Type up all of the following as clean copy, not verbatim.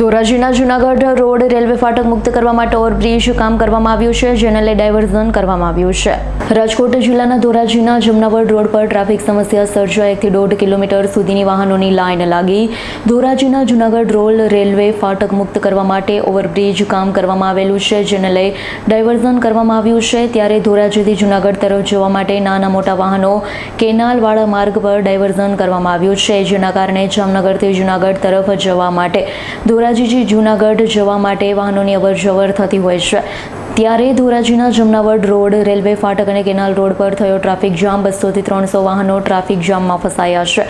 ધોરાજીના Junagadh road railway ફાટક મુક્ત કરવા માટે ઓવરબ્રિજ કામ કરવામાં આવ્યું છે, જેને લઈ ડાયવર્ઝન કરવામાં આવ્યું છે. રાજકોટ જિલ્લાના ધોરાજીના જમનાવડ રોડ પર ટ્રાફિક સમસ્યા સર્જાઈ 1 થી 1.5 કિલોમીટર સુધીની વાહનોની લાઇન લાગી. ધોરાજીના જૂનાગઢ રોડ રેલવે ફાટક મુક્ત કરવા માટે ઓવરબ્રિજ કામ કરવામાં આવેલું છે, જેને લઈ ડાયવર્ઝન કરવામાં આવ્યું છે. ત્યારે ધોરાજીથી જૂનાગઢ તરફ જવા માટે નાના મોટા વાહનો કેનાલવાળા માર્ગ પર ડાયવર્ઝન કરવામાં આવ્યું છે, જેના કારણે જામનગરથી જૂનાગઢ તરફ જવા માટે ધોરાજીથી જૂનાગઢ જવા માટે વાહનોની અવરજવર થતી હોય છે. ત્યારે ધોરાજીના જમનાવડ રોડ રેલવે ફાટક અને કેનાલ રોડ પર થયો ટ્રાફિક જામ. 200 થી 300 વાહનો ટ્રાફિક જામમાં ફસાયા છે.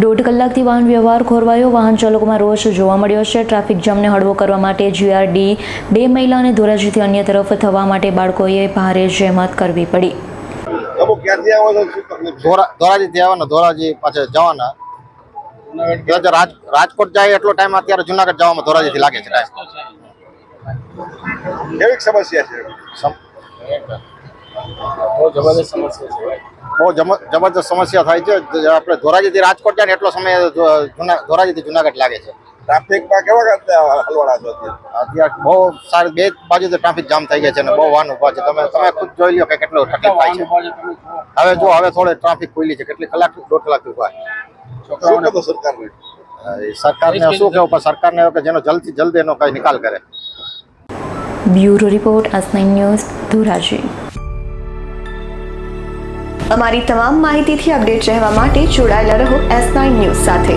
1.5 કલાકથી વાહન વ્યવહાર ખોરવાયો. વાહન ચાલકોમાં રોષ જોવા મળ્યો છે. ટ્રાફિક જામને હળવો કરવા માટે GRD 2 મહિલા અને ધોરાજીથી અન્ય તરફ થવા માટે બાળકોએ ભારે જહેમત કરવી પડી. ધોરાજીથી આવવાના, ધોરાજી પાછળ જવાના. રાજકોટ જાય એટલો ટાઈમ અત્યારે જુનાગઢ જવામાં ધોરાજીથી લાગે છે. કેવી સમસ્યા છે? બહુ જબરદસ્ત સમસ્યા થાય છે. આપણે ધોરાજીથી રાજકોટ જાય ને એટલો સમય ધોરાજીથી જુનાગઢ લાગે છે. ટ્રાફિકમાં કેવા હલવાડા છો અત્યારે બહુ સારી બે બાજુથી ટ્રાફિક જામ થઈ ગયા છે અને બહુ વાહન ઉભા છે. તમે ખુદ જોઈ લો કે કેટલો તકલીફ થાય છે. હવે થોડે ટ્રાફિક ખુલ્લી છે. કેટલી કલાક 1.5 કલાક ઉભા. સરકારને શું કેવું, પણ સરકારને કે જેનો જલ્દથી જલ્દી એનો કઈ નિકાલ કરે. Bureau report S9 news Dhoraji. અમારી તમામ માહિતીથી અપડેટ રહેવા માટે જોડાયેલા રહો S9 ન્યૂઝ સાથે.